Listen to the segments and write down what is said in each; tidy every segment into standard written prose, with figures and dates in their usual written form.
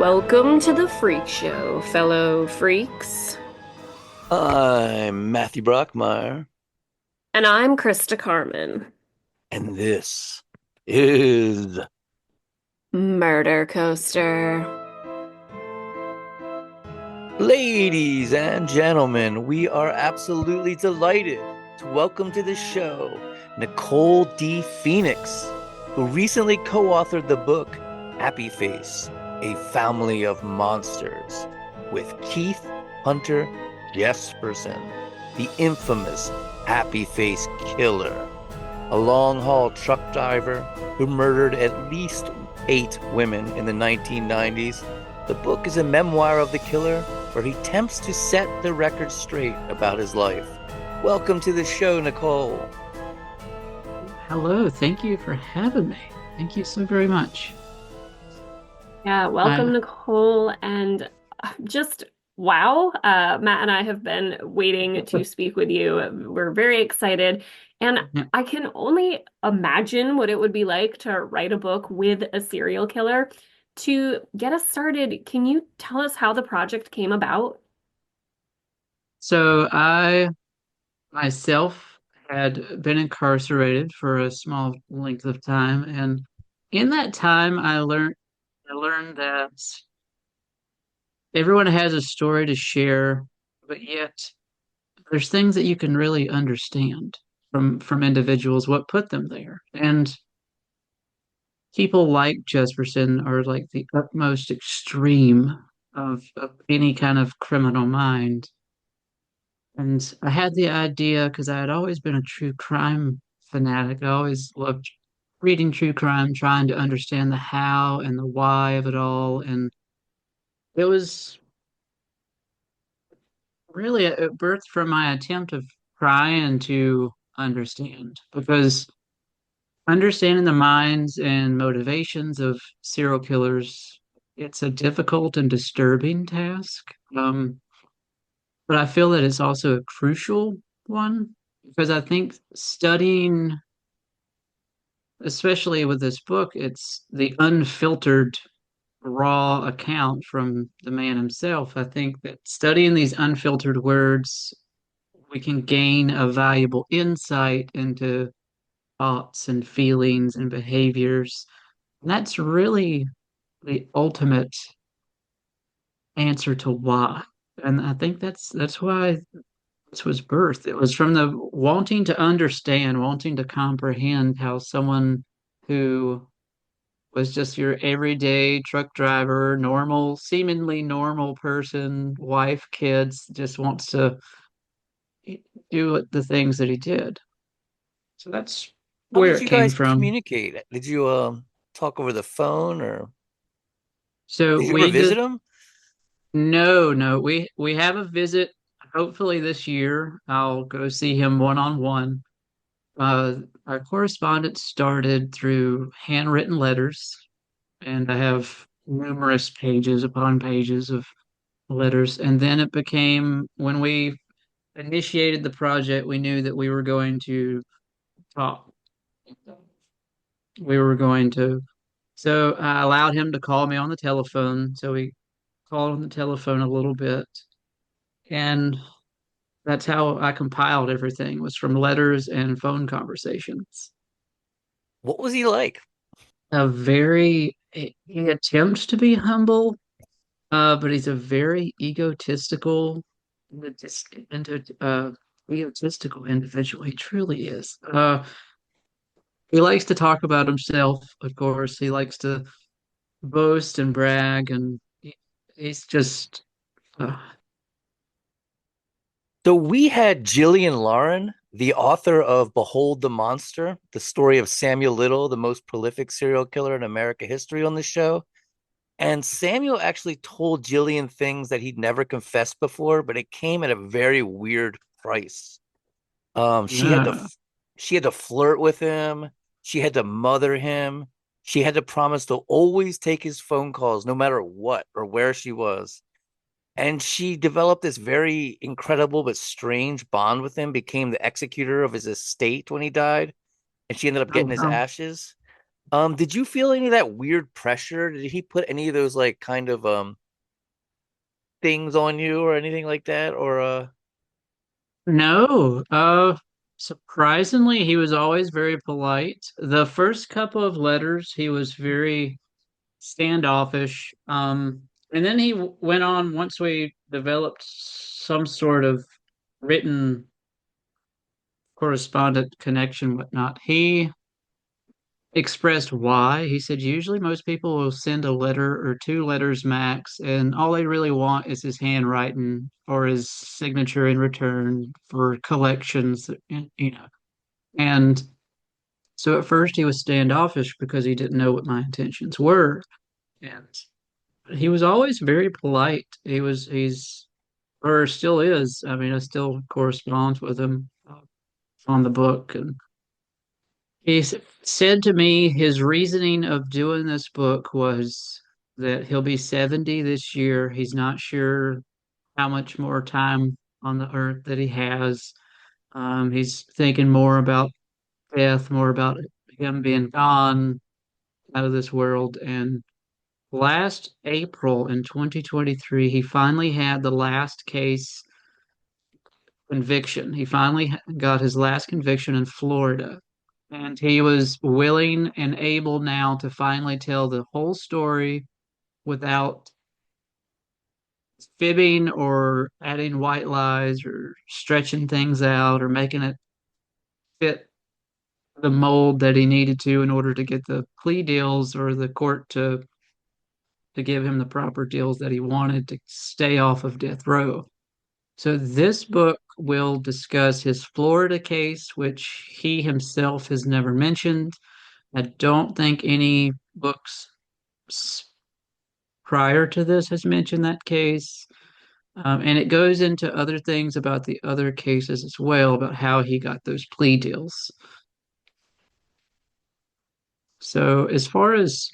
Welcome to the Freak Show, fellow freaks. I'm Matthew Brockmeyer, And I'm Christa Carmen. and this is Murder Coaster. ladies and gentlemen. We are absolutely delighted to welcome to the show Nicole D. Phoenix, who recently co-authored the book Happy Face, A Family of Monsters, with Keith Hunter Jesperson, the infamous Happy Face Killer, a long haul truck driver who murdered at least 8 women in the 1990s. The book is a memoir of the killer where he attempts to set the record straight about his life. Welcome to the show, Nicole. Hello, thank you for having me. Thank you so very much. Yeah, welcome, I, Nicole. And just wow, Matt and I have been waiting to speak with you. We're very excited. And yeah, I can only imagine what it would be like to write a book with a serial killer. To get us started, can you tell us how the project came about? so I myself had been incarcerated for a small length of time, and in that time I learned that everyone has a story to share, but yet there's things that you can really understand from individuals what put them there. And people like Jesperson are like the utmost extreme of any kind of criminal mind. And I had the idea because I had always been a true crime fanatic. I always loved reading true crime, trying to understand the how and the why of it all. And it was really a birth from my attempt of trying to understand because understanding the minds and motivations of serial killers, it's a difficult and disturbing task. But I feel that it's also a crucial one because I think studying, especially with this book, it's the unfiltered, raw account from the man himself. I think that studying these unfiltered words, we can gain a valuable insight into thoughts and feelings and behaviors. And that's really the ultimate answer to why. And I think that's why this was birth. It was from the wanting to understand, wanting to comprehend how someone who was just your everyday truck driver, normal, seemingly normal person, wife, kids, just wants to do the things that he did. So that's How where did it you came guys from. communicate? Did you talk over the phone, or So did you ever we visit did him? no, we have a visit. Hopefully this year I'll go see him one on one. Our correspondence started through handwritten letters, and I have numerous pages upon pages of letters. And then it became, when we initiated the project, we knew that we were going to talk. We were going to, so I allowed him to call me on the telephone. So we called on the telephone a little bit. And that's how I compiled everything, was from letters and phone conversations. What was he like? He attempts to be humble, but he's a very egotistical individual. He truly is. He likes to talk about himself, of course. He likes to boast and brag, and he's just, uh, So we had Gillian Lauren, the author of Behold the Monster, the story of Samuel Little, the most prolific serial killer in American history, on the show. And Samuel actually told Gillian things that he'd never confessed before, but it came at a very weird price. Um, she had to yeah. she had to flirt with him. She had to mother him. She had to promise to always take his phone calls, no matter what or where she was. And she developed this very incredible but strange bond with him, became the executor of his estate when he died, and she ended up Oh, getting his wow. ashes. Did you feel any of that weird pressure? Did he put any of those like kind of things on you or anything like that? Or No, surprisingly, he was always very polite. The first couple of letters, he was very standoffish. And then went on once we developed some sort of written correspondent connection, whatnot. He expressed why. He said usually most people will send a letter or two letters max, and all they really want is his handwriting or his signature in return for collections, you know. And so at first he was standoffish because he didn't know what my intentions were. And he was always very polite. Or still is. I mean, I still correspond with him on the book. And said to me his reasoning of doing this book was that he'll be 70 this year. He's not sure how much more time on the earth that he has. He's thinking more about death, more about him being gone out of this world. And last April in 2023, he finally had the last case conviction. He finally got his last conviction in Florida. And he was willing and able now to finally tell the whole story without fibbing or adding white lies or stretching things out or making it fit the mold that he needed to in order to get the plea deals or the court to give him the proper deals that he wanted to stay off of death row. So this book will discuss his Florida case, which he himself has never mentioned. I don't think any books prior to this has mentioned that case. And it goes into other things about the other cases as well, about how he got those plea deals. So, as far as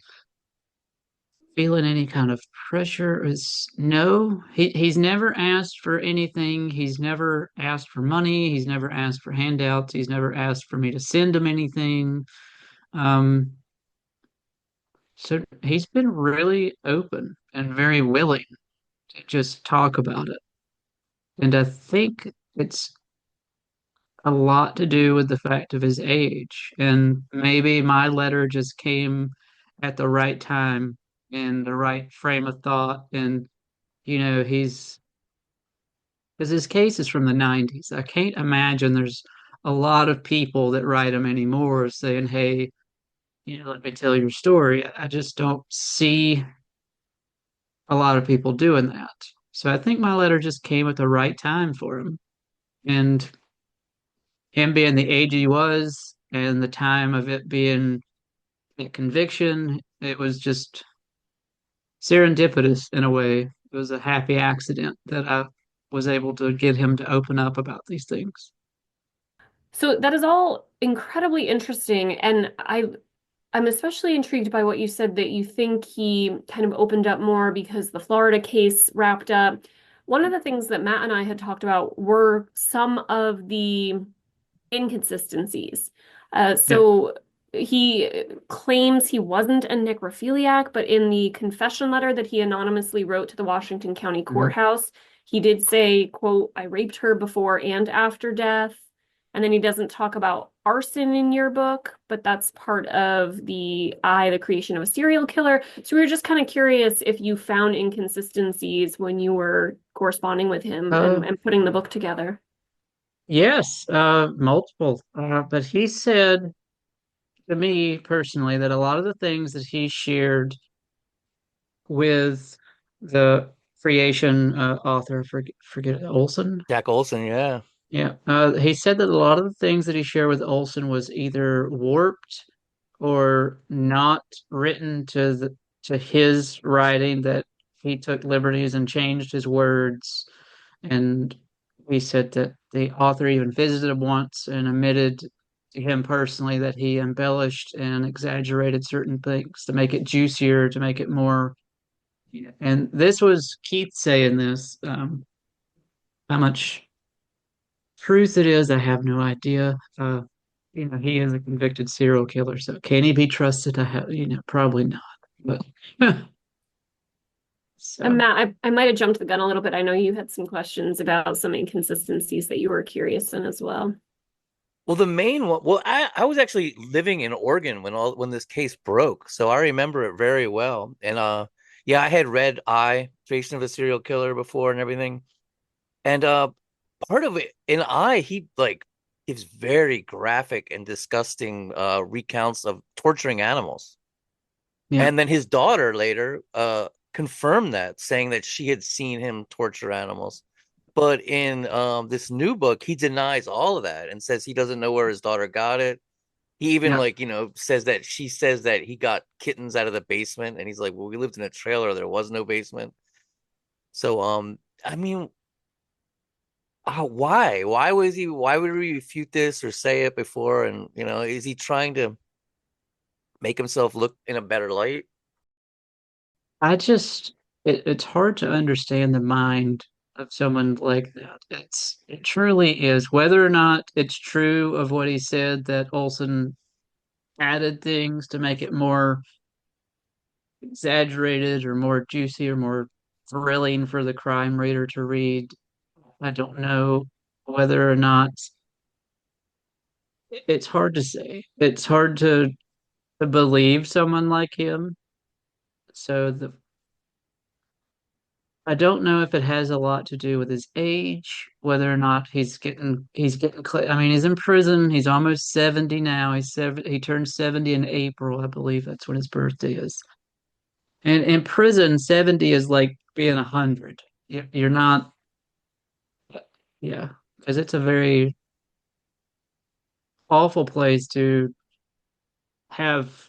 feeling any kind of pressure, is no, he's never asked for anything. He's never asked for money. He's never asked for handouts. He's never asked for me to send him anything. Um, so he's been really open and very willing to just talk about it. And I think it's a lot to do with the fact of his age. And maybe my letter just came at the right time in the right frame of thought. And, because his case is from the 90s. I can't imagine there's a lot of people that write him anymore saying, hey, let me tell your story. I just don't see a lot of people doing that. So I think my letter just came at the right time for him. And him being the age he was and the time of it being a conviction, it was just serendipitous in a way. It was a happy accident that I was able to get him to open up about these things. So that is all incredibly interesting, and I'm especially intrigued by what you said that you think he kind of opened up more because the Florida case wrapped up. One of the things that Matt and I had talked about were some of the inconsistencies. Yeah. So he claims he wasn't a necrophiliac, but in the confession letter that he anonymously wrote to the Washington County Mhm. courthouse, he did say, quote, I raped her before and after death. And then he doesn't talk about arson in your book, but that's part of the creation of a serial killer. So we were just kind of curious if you found inconsistencies when you were corresponding with him Uh, and putting the book together. yes, multiple. But he said to me personally that a lot of the things that he shared with the creation author, forget Olson. Jack Olson, yeah. Yeah, he said that a lot of the things that he shared with Olson was either warped or not written to his writing, that he took liberties and changed his words. And he said that the author even visited him once and admitted to him personally that he embellished and exaggerated certain things to make it juicier, to make it more. And this was Keith saying this. How much truth it is, I have no idea. he is a convicted serial killer, so can he be trusted to have, probably not. But And so Matt, I might have jumped the gun a little bit. I know you had some questions about some inconsistencies that you were curious in as well. Well, the main one. Well, I was actually living in Oregon when this case broke, so I remember it very well. And yeah, I had read Jason of a Serial Killer before and everything. And part of it in he like gives very graphic and disgusting recounts of torturing animals. yeah, And then his daughter later confirmed that, saying that she had seen him torture animals. But in this new book, he denies all of that and says he doesn't know where his daughter got it. He even yeah. says that she says that he got kittens out of the basement, and he's like, "Well, we lived in a trailer. There was no basement." So I mean, why? Why would he refute this or say it before? And is he trying to make himself look in a better light? I just it's hard to understand the mind of someone like that. It truly is. Whether or not it's true of what he said that Olson added things to make it more exaggerated or more juicy or more thrilling for the crime reader to read. I don't know whether or not it's hard to say. It's hard to believe someone like him. So I don't know if it has a lot to do with his age, whether or not I mean, he's in prison. He's almost 70 now. He turned 70 in April, I believe that's when his birthday is. And in prison, 70 is like being 100. You're not, yeah, because it's a very awful place to have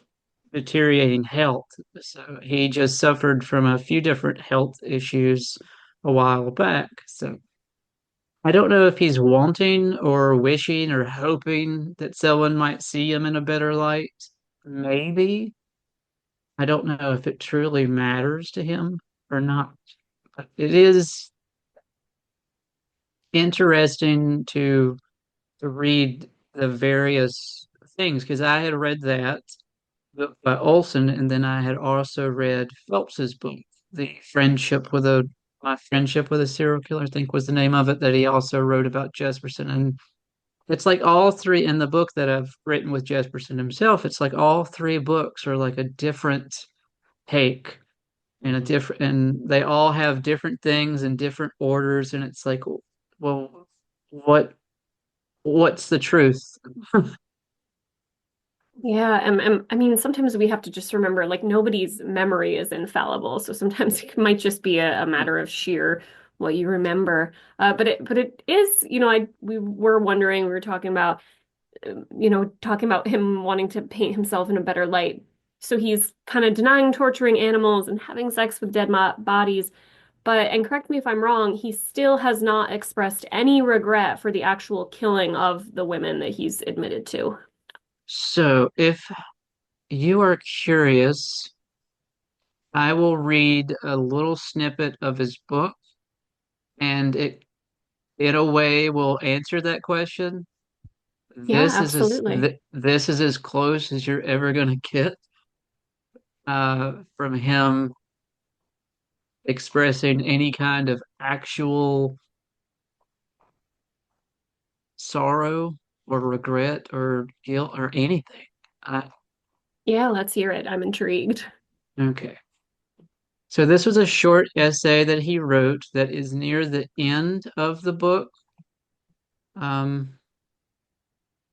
deteriorating health. So he just suffered from a few different health issues a while back. So I don't know if he's wanting or wishing or hoping that someone might see him in a better light. Maybe. I don't know if it truly matters to him or not. But it is interesting to read the various things because I had read that book by Olson, and then I had also read Phelps's book, The Friendship with a My Friendship with a Serial Killer, I think was the name of it, that he also wrote about Jesperson. And it's like all three in the book that I've written with Jesperson himself, it's like all three books are like a different take and they all have different things in different orders, and it's like, well, what what's the truth? Yeah, and I mean, sometimes we have to just remember, like, nobody's memory is infallible. So sometimes it might just be a matter of sheer what you remember. But it is, we were wondering, we were talking about, talking about him wanting to paint himself in a better light. So he's kind of denying torturing animals and having sex with dead mo bodies. And correct me if I'm wrong, he still has not expressed any regret for the actual killing of the women that he's admitted to. So if you are curious, I will read a little snippet of his book, and it, in a way, will answer that question. Yeah, absolutely. This is as close as you're ever going to get from him expressing any kind of actual sorrow or regret or guilt or anything. Uh, Yeah, let's hear it. I'm intrigued. okay. So this was a short essay that he wrote that is near the end of the book. Um,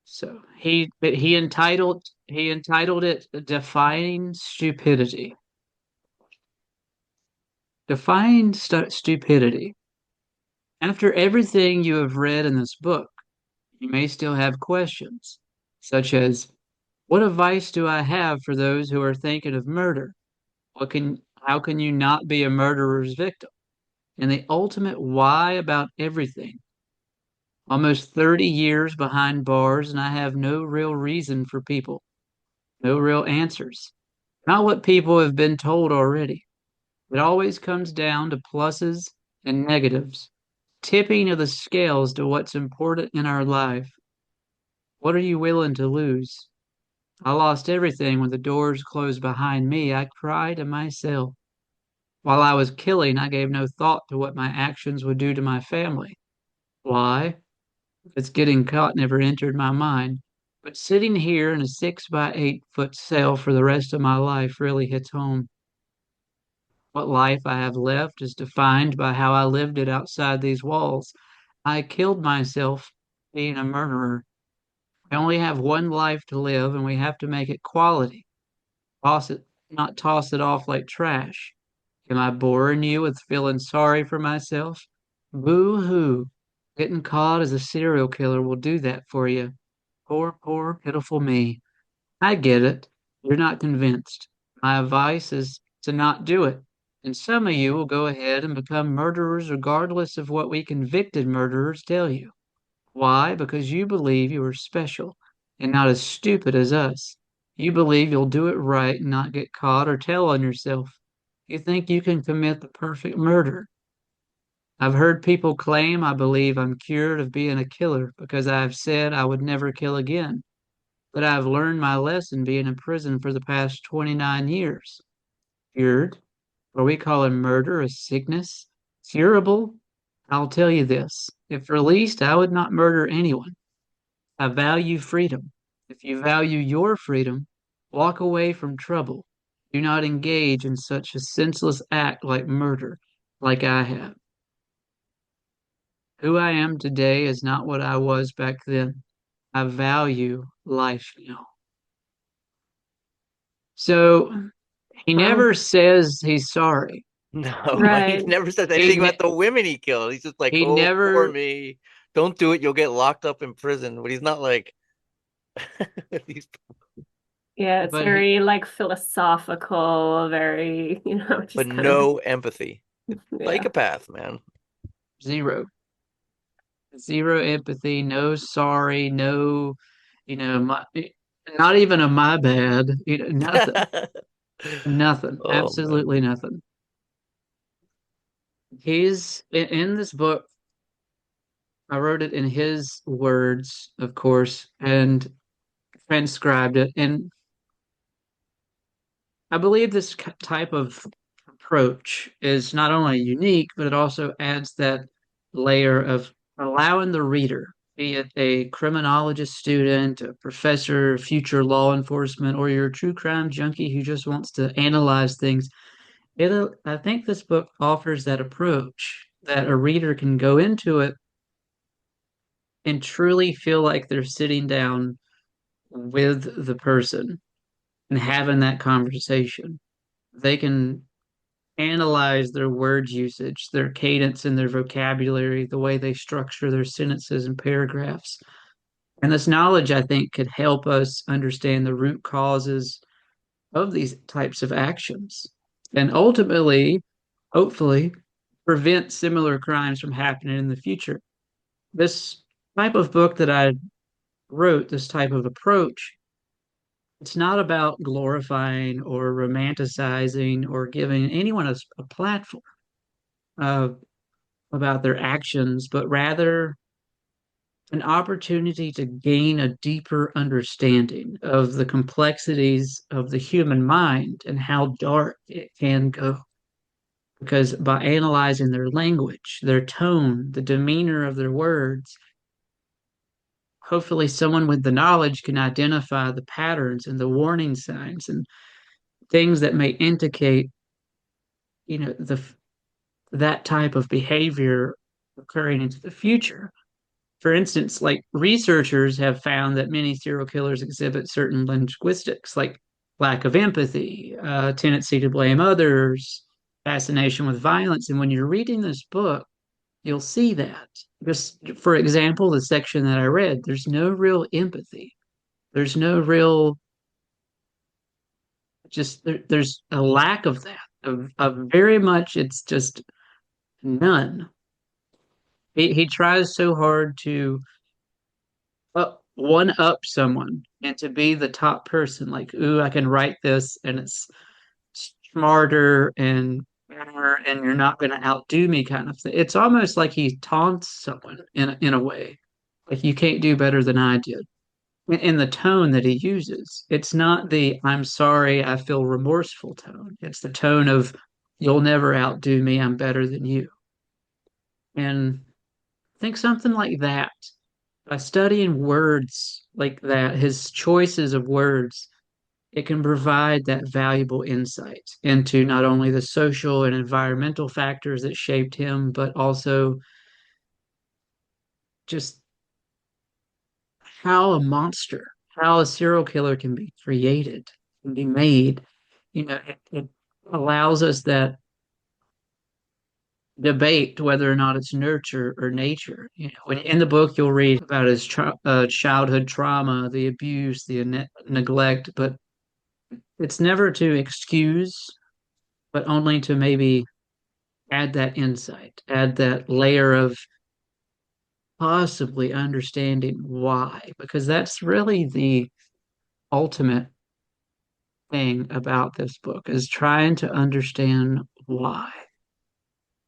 So he entitled it Defying Stupidity. Stupidity. After everything you have read in this book, you may still have questions, such as what advice do I have for those who are thinking of murder? How can you not be a murderer's victim? And the ultimate why about everything. Almost 30 years behind bars, and I have no real reason for people. No real answers. Not what people have been told already. It always comes down to pluses and negatives, tipping of the scales to what's important in our life. What are you willing to lose? I lost everything when the doors closed behind me. I cried to myself. While I was killing, I gave no thought to what my actions would do to my family. Why? Because getting caught never entered my mind. But sitting here in a 6 by 8 foot cell for the rest of my life really hits home. What life I have left is defined by how I lived it outside these walls. I killed myself being a murderer. I only have one life to live, and we have to make it quality. Toss it, not toss it off like trash. Am I boring you with feeling sorry for myself? Boo hoo. Getting caught as a serial killer will do that for you. Poor, poor, pitiful me. I get it. You're not convinced. My advice is to not do it. And some of you will go ahead and become murderers regardless of what we convicted murderers tell you. Why? Because you believe you are special and not as stupid as us. You believe you'll do it right and not get caught or tell on yourself. You think you can commit the perfect murder. I've heard people claim I believe I'm cured of being a killer because I have said I would never kill again. But I've learned my lesson being in prison for the past 29 years. Cured? Are we calling murder a sickness? Curable? I'll tell you this. If released, I would not murder anyone. I value freedom. If you value your freedom, walk away from trouble. Do not engage in such a senseless act like murder, like I have. Who I am today is not what I was back then. I value life now. So he Wow. never says he's sorry. No, He he Right. never says he anything about ne- the women he killed. He's just like, he oh, poor never me. Don't do it. You'll get locked up in prison. But he's not like, he's, Yeah, it's but he very like philosophical, very, but just kind no empathy. of, yeah. Psychopath, man. zero. Zero empathy, no sorry, no, my, not even a my bad, nothing. Nothing. Oh man. Absolutely nothing. He's in this book. I wrote it in his words, of course, and transcribed it. And I believe this type of approach is not only unique, but it also adds that layer of allowing the reader, be it a criminologist student, a professor, future law enforcement, or you're a true crime junkie who just wants to analyze things. I think this book offers that approach that a reader can go into it and truly feel like they're sitting down with the person and having that conversation. They can analyze their word usage, their cadence and their vocabulary, the way they structure their sentences and paragraphs. And this knowledge, I think, could help us understand the root causes of these types of actions and ultimately, hopefully, prevent similar crimes from happening in the future. This type of book that I wrote, this type of approach, it's not about glorifying or romanticizing or giving anyone a platform uh, about their actions, but rather an opportunity to gain a deeper understanding of the complexities of the human mind and how dark it can go. Because by analyzing their language, their tone, the demeanor of their words, hopefully someone with the knowledge can identify the patterns and the warning signs and things that may indicate, the that type of behavior occurring into the future. For instance, like researchers have found that many serial killers exhibit certain linguistics, like lack of empathy, tendency to blame others, fascination with violence. And when you're reading this book, you'll see that. Just for example, the section that I read, there's no real empathy. There's no real, there's a lack of that, of very much, it's just none. He tries so hard to one up someone and to be the top person, like, ooh, I can write this and it's smarter and better, and you're not going to outdo me, kind of thing. It's almost like he taunts someone in a way, like you can't do better than I did. in the tone that he uses. It's not the "I'm sorry, I feel remorseful" tone. It's the tone of "you'll never outdo me, I'm better than you." And I think something like that, by studying words like that, his choices of words, it can provide that valuable insight into not only the social and environmental factors that shaped him, but also just how a monster, how a serial killer can be created, can be made. It allows us that debate whether or not it's nurture or nature. When in the book you'll read about his childhood trauma, the abuse, the neglect, but it's never to excuse, but only to maybe add that insight, add that layer of possibly understanding why, because that's really the ultimate thing about this book is trying to understand why.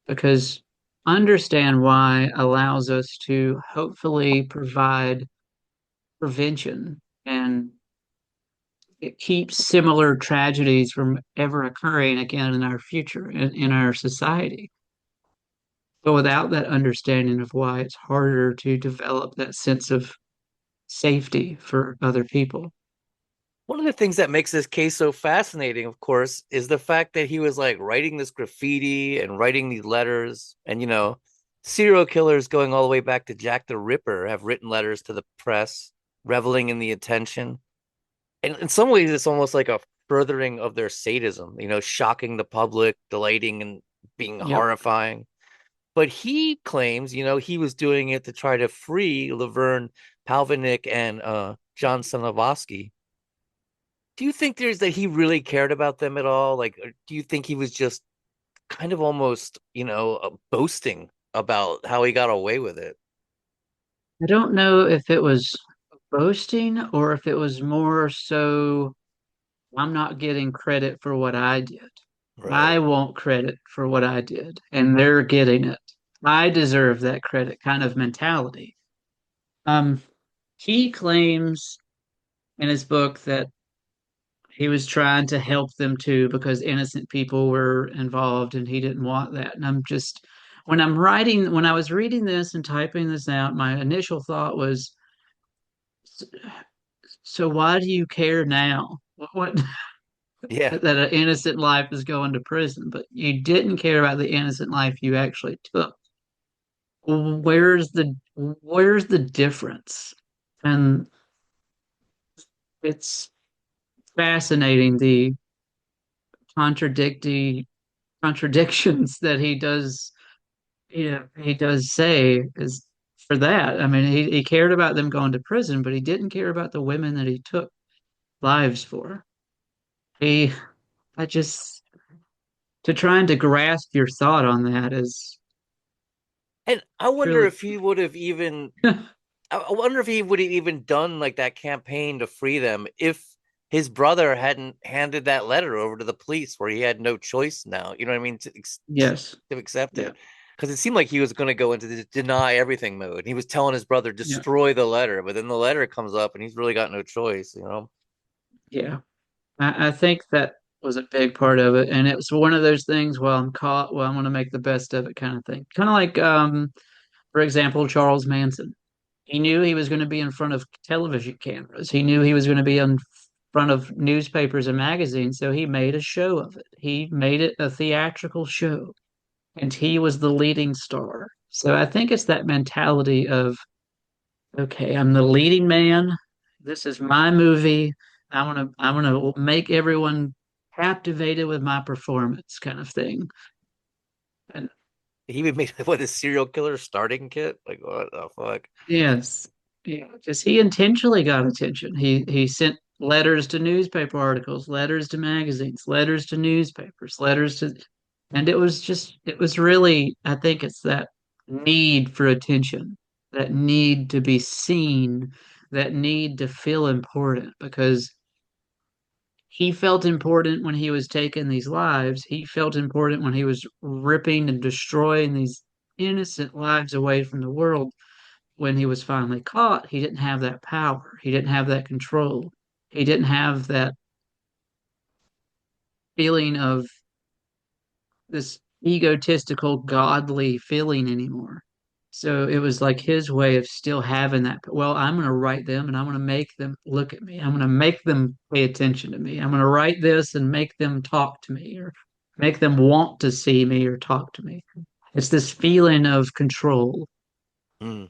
Because understand why allows us to hopefully provide prevention, and it keeps similar tragedies from ever occurring again in our future, in our society. But without that understanding of why, it's harder to develop that sense of safety for other people. One of the things that makes this case so fascinating, of course, is the fact that he was like writing this graffiti and writing these letters. And, serial killers going all the way back to Jack the Ripper have written letters to the press, reveling in the attention. And in some ways, it's almost like a furthering of their sadism, shocking the public, delighting and being Yep. horrifying. But he claims, he was doing it to try to free Laverne Palvinick and John Sanavosky. Do you think there's that he really cared about them at all? Like, or do you think he was just kind of almost, boasting about how he got away with it? I don't know if it was boasting or if it was more so I'm not getting credit for what I did. Right. I want credit for what I did, and they're getting it. I deserve that credit kind of mentality. Um, he claims in his book that he was trying to help them too because innocent people were involved and he didn't want that. And when I was reading this and typing this out, my initial thought was, so why do you care now? What Yeah. that an innocent life is going to prison, but you didn't care about the innocent life you actually took. Where's the difference? And it's fascinating the contradicting contradictions that he does say is for that. I mean, he cared about them going to prison, but he didn't care about the women that he took lives for. He I just to trying to grasp your thought on that is And I wonder really if he would have even I wonder if he would have even done like that campaign to free them if his brother hadn't handed that letter over to the police where he had no choice now. You know what I mean? yes. To accept Yeah. it. Because it seemed like he was going to go into the deny everything mode. He was telling his brother, Yeah. destroy the letter. But then the letter comes up and he's really got no choice. Yeah. I think that was a big part of it. And it was one of those things, well, I'm caught, well, I'm gonna make the best of it kind of thing. Kind of like for example, Charles Manson. He knew he was going to be in front of television cameras. He knew he was going to be in front of newspapers and magazines, so he made a show of it. He made it a theatrical show, and he was the leading star. So I think it's that mentality of, okay, I'm the leading man. This is my movie. I want to make everyone captivated with my performance, kind of thing. And He even made what a serial killer starting kit. Like what the fuck? yes. Yeah, because he intentionally got attention. He sent letters to newspaper articles, letters to magazines, letters to newspapers, letters to, and it was really, I think it's that need for attention, that need to be seen, that need to feel important because he felt important when he was taking these lives. He felt important when he was ripping and destroying these innocent lives away from the world. when he was finally caught, he didn't have that power. He didn't have that control. He didn't have that feeling of this egotistical, godly feeling anymore. So it was like his way of still having that. Well, I'm going to write them and I'm going to make them look at me. I'm going to make them pay attention to me. I'm going to write this and make them talk to me or make them want to see me or talk to me. It's this feeling of control. Mm.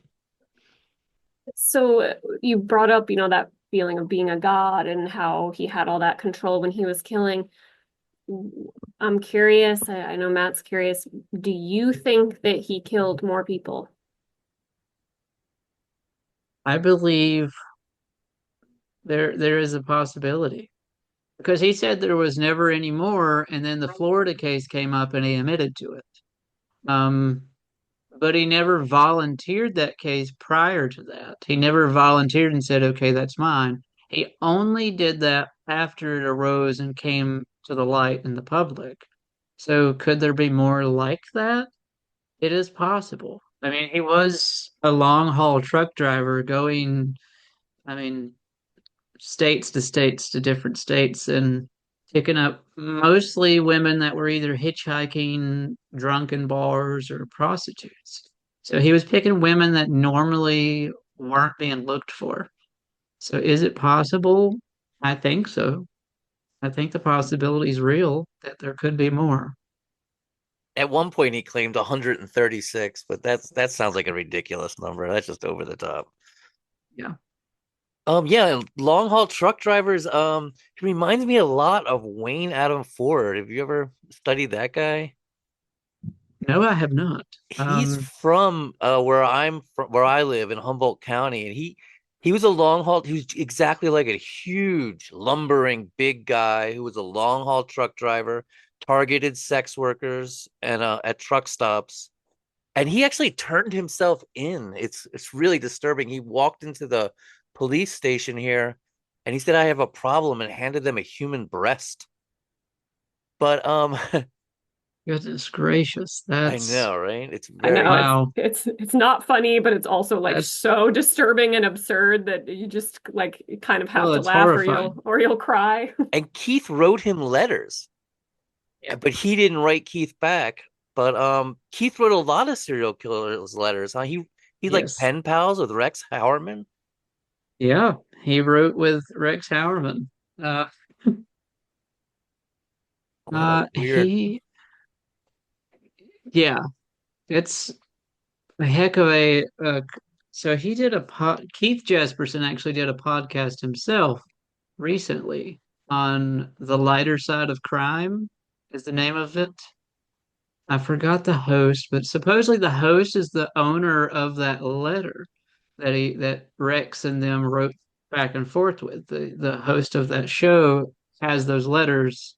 So you brought up, that feeling of being a god and how he had all that control when he was killing. I'm curious, I know Matt's curious. Do you think that he killed more people? I believe there is a possibility because he said there was never any more, and then the Florida case came up and he admitted to it. Um, but he never volunteered that case prior to that. He never volunteered and said, "Okay, that's mine." He only did that after it arose and came to the light in the public. So could there be more like that? It is possible. I mean, he was a long haul truck driver going, I mean, states to states to different states and picking up mostly women that were either hitchhiking, drunk in bars, or prostitutes. So he was picking women that normally weren't being looked for. So is it possible? I think so. I think the possibility is real that there could be more. At one point, he claimed 136, but that sounds like a ridiculous number. That's just over the top. Yeah. Yeah, long haul truck drivers. He reminds me a lot of Wayne Adam Ford. Have you ever studied that guy? No, I have not. He's from where I'm from, where I live in Humboldt County, and he was a long haul. He was exactly like a huge lumbering big guy who was a long haul truck driver, targeted sex workers and at truck stops. And he actually turned himself in. It's really disturbing. He walked into the police station here and he said, "I have a problem," and handed them a human breast. But Goodness gracious. I That's know, right? It's I know very wow. it's not funny, but it's also like That's so disturbing and absurd that you just like kind of have well, to it's laugh horrifying. or you'll cry. and Keith wrote him letters, Yeah. but he didn't write Keith back. But Keith wrote a lot of serial killers letters, huh? He like Yes. pen pals with Rex Howerman. Yeah. He wrote with Rex Howerman. Uh, What a weird. he, yeah, it's a heck of a. So he did a Keith Jesperson actually did a podcast himself recently on the lighter side of crime, is the name of it. I forgot the host, but supposedly the host is the owner of that letter that Rex and them wrote back and forth with. The host of that show has those letters.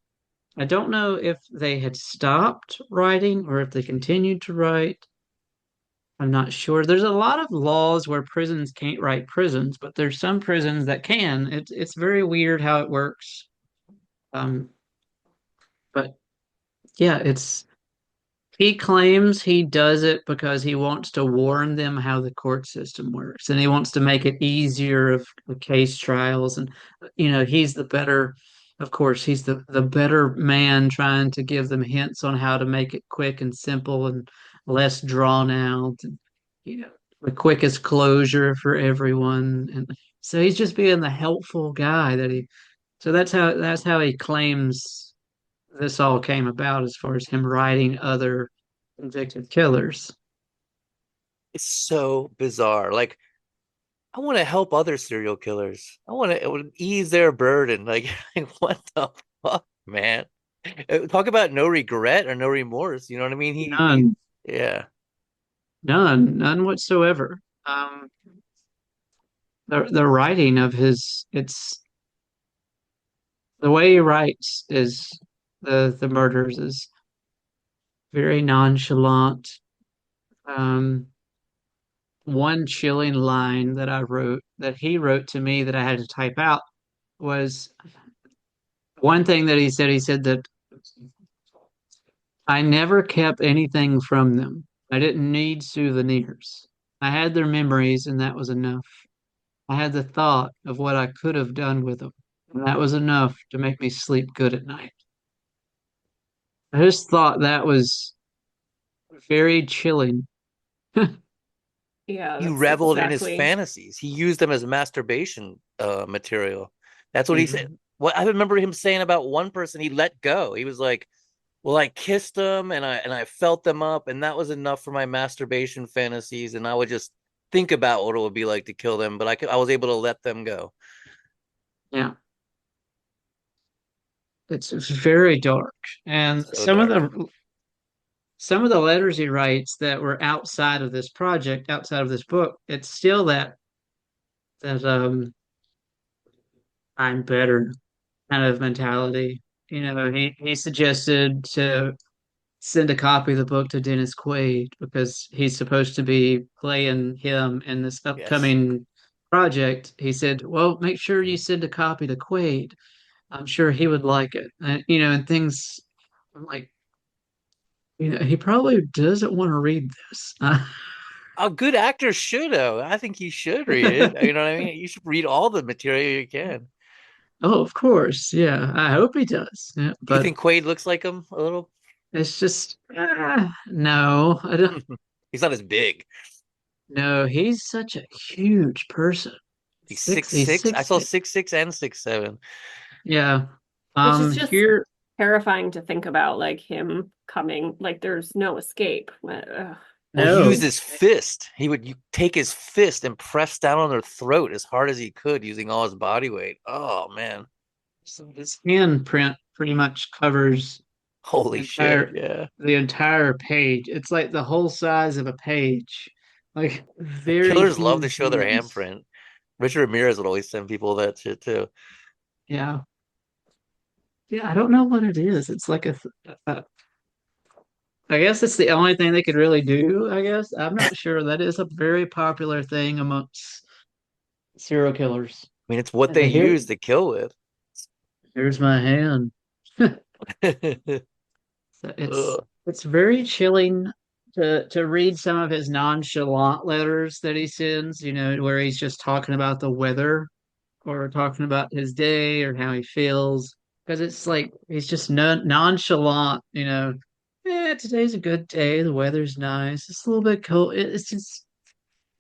I don't know if they had stopped writing or if they continued to write. I'm not sure. There's a lot of laws where prisons can't write prisons, but there's some prisons that can. It's very weird how it works. Um, but yeah, it's he claims he does it because he wants to warn them how the court system works, and he wants to make it easier of case trials. And he's the better, of course, he's the better man trying to give them hints on how to make it quick and simple and less drawn out, and the quickest closure for everyone. And so he's just being the helpful guy that he. So that's how he claims this all came about as far as him writing other convicted killers. It's so bizarre. Like I want to help other serial killers. I want to ease their burden. Like, like what the fuck, man? Talk about no regret or no remorse. You know what I mean? None, Yeah. none whatsoever. The writing of his, it's the way he writes is the murders is very nonchalant. Um, One chilling line that I wrote that he wrote to me that I had to type out was one thing that he said. He said that I never kept anything from them. I didn't need souvenirs. I had their memories, and that was enough. I had the thought of what I could have done with them, and that was enough to make me sleep good at night. I just thought that was very chilling. Yeah, He that's reveled in his exactly. fantasies. He used them as masturbation material. That's what he Yeah. said. What I remember him saying about one person he let go. He was like, "Well, I kissed them and I felt them up, and that was enough for my masturbation fantasies. And I would just think about what it would be like to kill them, but I was able to let them go." Yeah. It's very dark. And So dark. some of the letters he writes that were outside of this project, outside of this book, it's still that I'm better kind of mentality. He suggested to send a copy of the book to Dennis Quaid because he's supposed to be playing him in this Yes. upcoming project. He said, "Well, make sure you send a copy to Quaid. I'm sure he would like it." And things I'm like, he probably doesn't want to read this. A good actor should though. I think you should read it. You know what I mean? You should read all the material you can. Oh, of course. Yeah, I hope he does. Yeah, Do you but think Quaid looks like him a little? it's just no, I don't. He's not as big. No, he's such a huge person. He's six He's six. I six. saw 6'6" and 6'7". Yeah. Which is just Here, terrifying to think about, like him coming, like there's no escape. Ugh. Well, he used no. his fist. He would take his fist and press down on their throat as hard as he could using all his body weight. Oh man. So his handprint pretty much covers the Holy shit. entire Yeah. the entire page. It's like the whole size of a page. Like very Killers love to huge show their hands. handprint. Richard Ramirez would always send people that shit too. Yeah. Yeah, I don't know what it is. It's like I guess it's the only thing they could really do, I guess. I'm not sure. That is a very popular thing amongst serial killers. I mean, it's what they And here, use to kill with. here's my hand. So Ugh. it's very chilling to read some of his nonchalant letters that he sends, where he's just talking about the weather or talking about his day or how he feels. Because it's like he's just nonchalant. Yeah, today's a good day. The weather's nice. It's a little bit cold. It's just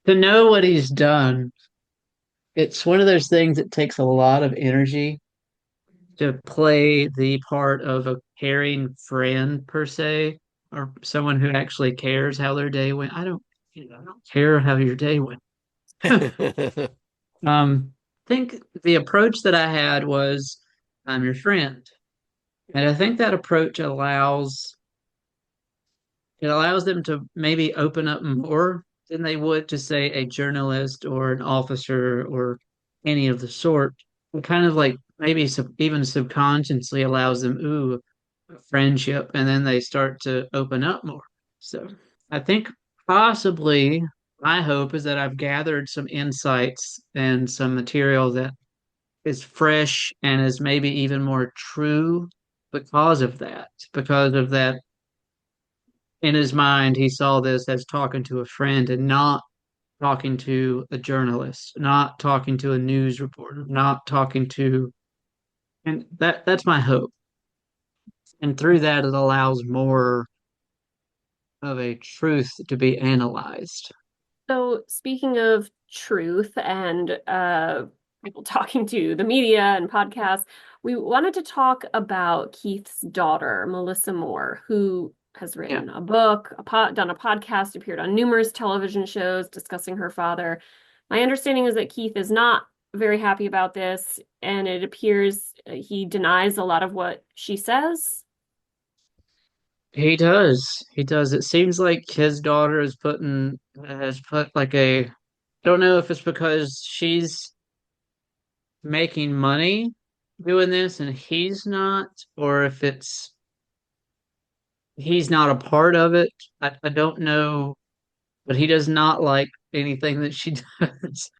to know what he's done. It's one of those things that takes a lot of energy to play the part of a caring friend per se, or someone who actually cares how their day went. I don't care how your day went. I think the approach that I had was I'm your friend. And I think that approach allows them to maybe open up more than they would to say a journalist or an officer or any of the sort. It kind of like maybe even subconsciously allows them, ooh, a friendship, and then they start to open up more. So I think possibly my hope is that I've gathered some insights and some material that is fresh and is maybe even more true because of that in his mind, he saw this as talking to a friend and not talking to a journalist, not talking to a news reporter, not talking to, and that's my hope. And through that, it allows more of a truth to be analyzed. So speaking of truth and people talking to the media and podcasts, we wanted to talk about Keith's daughter, Melissa Moore, who has Yeah. written a book, done a podcast, appeared on numerous television shows discussing her father. My understanding is that Keith is not very happy about this, and it appears he denies a lot of what she says. He does. He does. It seems like his daughter has put like a, don't know if it's because she's making money doing this and he's not, or if it's he's not a part of it. I don't know, but he does not like anything that she does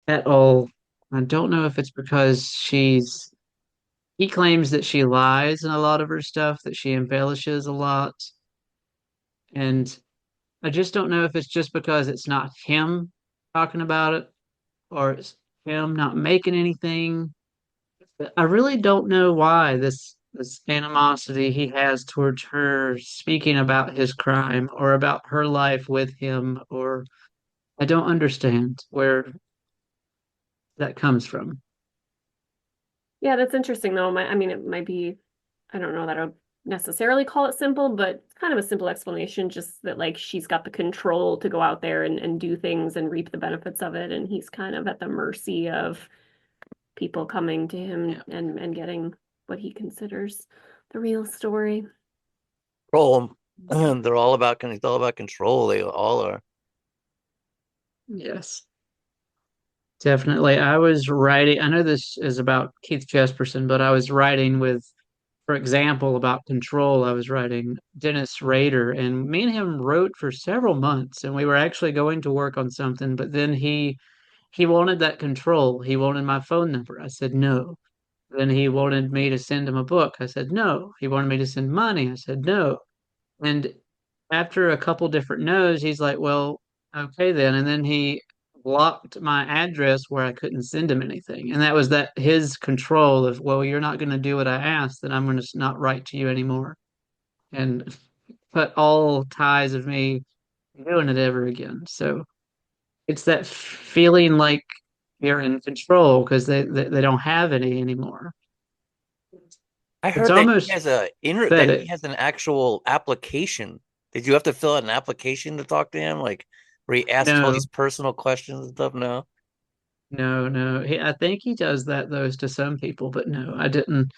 at all. I don't know if it's because he claims that she lies in a lot of her stuff, that she embellishes a lot. And I just don't know if it's just because it's not him talking about it or it's him not making anything. I really don't know why this animosity he has towards her speaking about his crime or about her life with him, or I don't understand where that comes from. Yeah, that's interesting though. I mean, it might be, I don't know that I would necessarily call it simple, but it's kind of a simple explanation, just that like she's got the control to go out there and do things and reap the benefits of it, and he's kind of at the mercy of people coming to him Yeah. and getting what he considers the real story. Control. They're all about it's all about control. They all are. Yes, definitely. I was writing, I know this is about Keith Jesperson, but I was writing with, for example, about control. I was writing Dennis Rader, and me and him wrote for several months, and we were actually going to work on something, but then he wanted that control. He wanted my phone number. I said no. Then he wanted me to send him a book. I said no. He wanted me to send money. I said no. And after a couple different no's, he's like, well, okay then. And then he blocked my address where I couldn't send him anything. And that was that his control of, well, you're not going to do what I asked, then I'm going to not write to you anymore. And cut all ties of me doing it ever again. So it's that feeling like you're in control because they don't have any anymore. I It's heard that he almost has a inner that he pathetic. has an actual application. Did you have to fill out an application to talk to him? Like where he asks all No, these personal questions and stuff? No. no, no. I think he does that those to some people, but no, I didn't.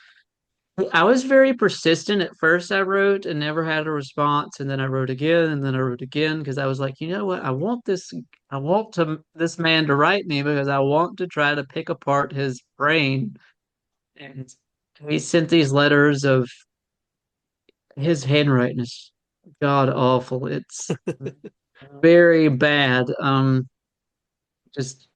I was very persistent at first. I wrote and never had a response, and then I wrote again, and then I wrote again because I was like, you know what? I want this man to write me because I want to try to pick apart his brain. And he sent these letters of his handwriting is god awful. It's very bad. Just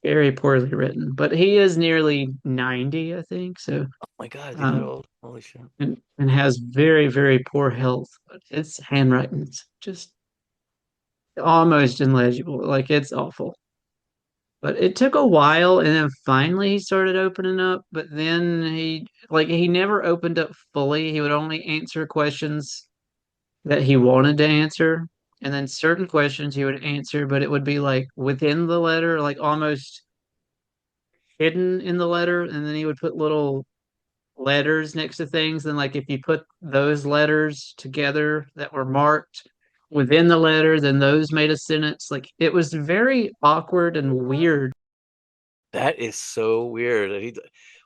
very poorly written. But he is nearly 90, I think. So, Oh my God, is he that um, old? Holy shit. and has very, very poor health. But his handwriting is just almost illegible. Like it's awful. But it took a while, and then finally he started opening up. But then he never opened up fully. He would only answer questions that he wanted to answer. And then certain questions he would answer, but it would be like within the letter, like almost hidden in the letter. And then he would put little letters next to things. And like if you put those letters together that were marked within the letter, then those made a sentence. Like it was very awkward and weird. That is so weird.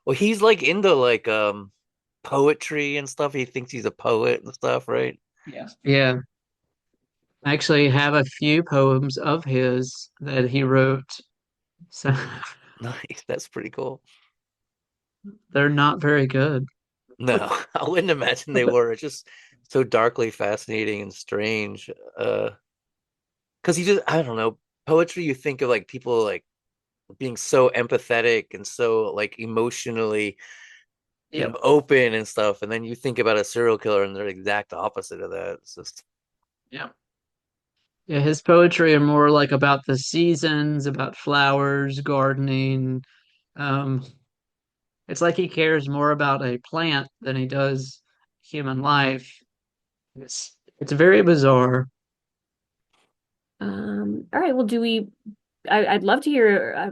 Well, he's like into like poetry and stuff. He thinks he's a poet and stuff, right? Yeah. Yeah. I actually have a few poems of his that he wrote. So Nice. That's pretty cool. they're not very good. No, I wouldn't imagine they were. It's just so darkly fascinating and strange. Because he just, I don't know, poetry, you think of like people like being so empathetic and so like emotionally, Yep. open and stuff. And then you think about a serial killer and they're the exact opposite of that. It's just, Yep. Yeah, his poetry are more like about the seasons, about flowers, gardening. Um, it's like he cares more about a plant than he does human life. It's very bizarre. All right, well, I'd love to hear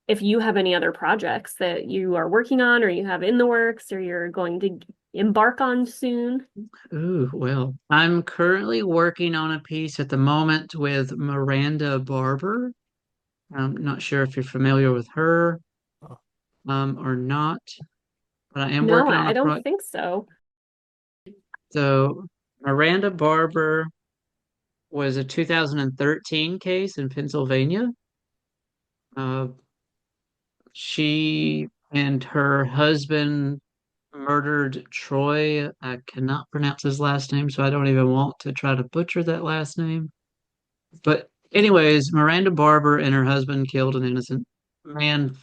if you have any other projects that you are working on or you have in the works or you're going to embark on soon. Ooh, well, I'm currently working on a piece at the moment with Miranda Barber. I'm not sure if you're familiar with her, oh, or not, but I am No, working on I a don't project. think so. So Miranda Barber was a 2013 case in Pennsylvania. Uh, she and her husband murdered Troy. I cannot pronounce his last name, so I don't even want to try to butcher that last name. But, anyways, Miranda Barber and her husband killed an innocent man,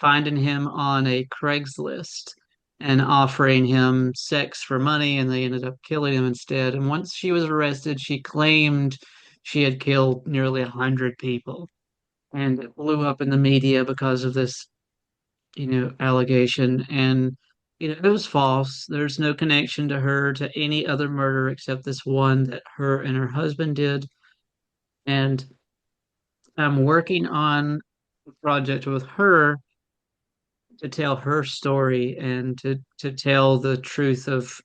finding him on a Craigslist and offering him sex for money, and they ended up killing him instead. And once she was arrested, she claimed she had killed nearly 100 people. And it blew up in the media because of this, allegation. And, it was false. There's no connection to her to any other murder except this one that her and her husband did. And I'm working on a project with her to tell her story and to tell the truth of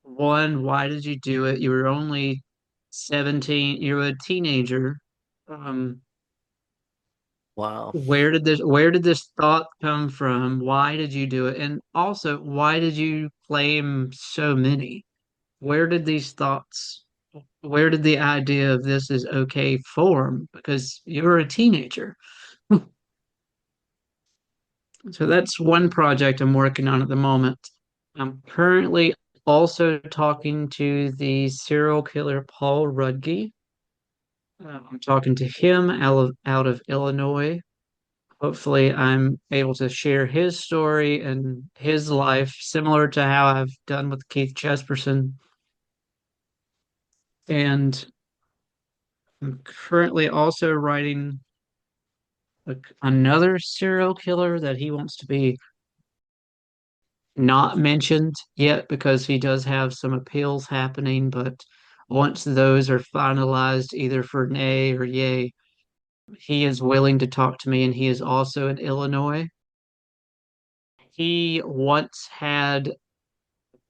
one, why did you do it? You were only 17, you were a teenager. Um, Wow. where did this thought come from? Why did you do it? And also, why did you claim so many? Where did these thoughts, where did the idea of this is okay form? Because you were a teenager. So that's one project I'm working on at the moment. I'm currently also talking to the serial killer Paul Rudge. I'm talking to him out of Illinois. Hopefully, I'm able to share his story and his life, similar to how I've done with Keith Jesperson. And I'm currently also writing another serial killer that he wants to be not mentioned yet because he does have some appeals happening. But once those are finalized, either for nay or yay, he is willing to talk to me, and he is also in Illinois. He once had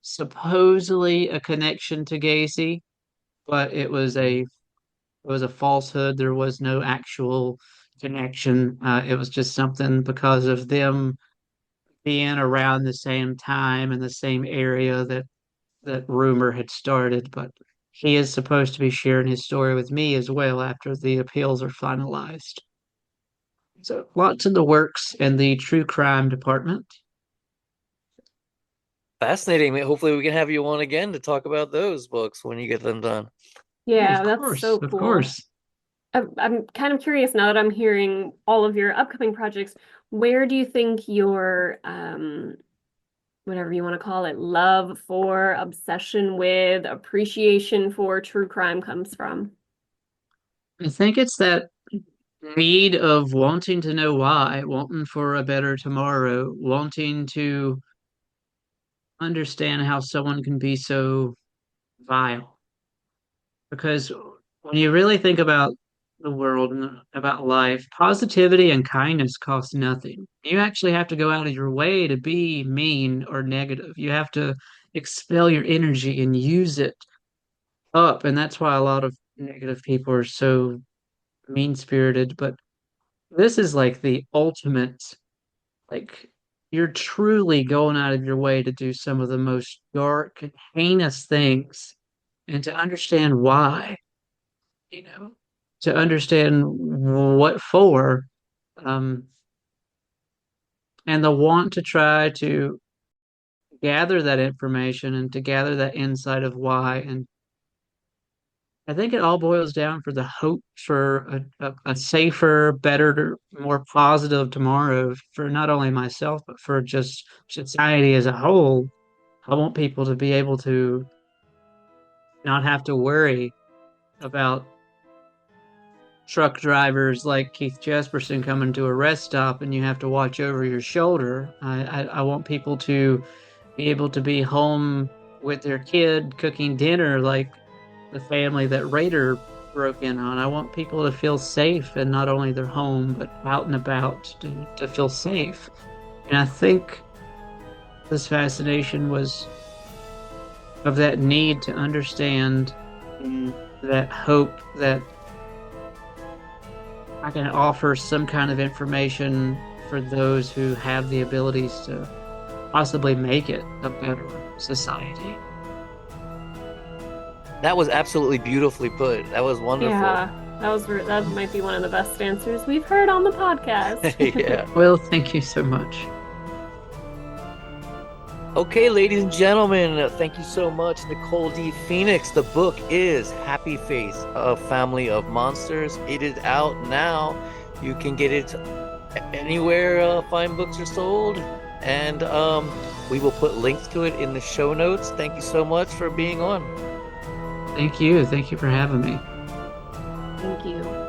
supposedly a connection to Gacy, but it was a falsehood. There was no actual connection. It was just something because of them being around the same time in the same area that rumor had started. But he is supposed to be sharing his story with me as well after the appeals are finalized. So lots in the works in the true crime department. Fascinating. Hopefully, we can have you on again to talk about those books when you get them done. Yeah, Yeah, of that's course, so of cool. course. I'm kind of curious now that I'm hearing all of your upcoming projects. Where do you think your whatever you want to call it, love for, obsession with, appreciation for true crime comes from? I think it's that need of wanting to know why, wanting for a better tomorrow, wanting to understand how someone can be so vile. Because when you really think about the world and about life, positivity and kindness cost nothing. You actually have to go out of your way to be mean or negative. You have to expel your energy and use it up. And that's why a lot of negative people are so mean-spirited. But this is like the ultimate, like, you're truly going out of your way to do some of the most dark and heinous things and to understand why, you know, to understand what for, um, and the want to try to gather that information and to gather that insight of why. And I think it all boils down for the hope for a safer, better, more positive tomorrow for not only myself, but for just society as a whole. I want people to be able to not have to worry about truck drivers like Keith Jesperson coming to a rest stop and you have to watch over your shoulder. I want people to be able to be home with their kid cooking dinner like the family that Raider broke in on. I want people to feel safe and not only their home, but out and about to feel safe. And I think this fascination was of that need to understand and that hope that I can offer some kind of information for those who have the abilities to possibly make it a better society. That was absolutely beautifully put. That was wonderful. Yeah, that might be one of the best answers we've heard on the podcast. Yeah. Well, thank you so much. Okay, ladies and gentlemen, thank you so much, Nicole D. Phoenix. The book is Happy Face, A Family of Monsters. It is out now. You can get it anywhere fine books are sold. And we will put links to it in the show notes. Thank you so much for being on. Thank you. Thank you for having me. Thank you.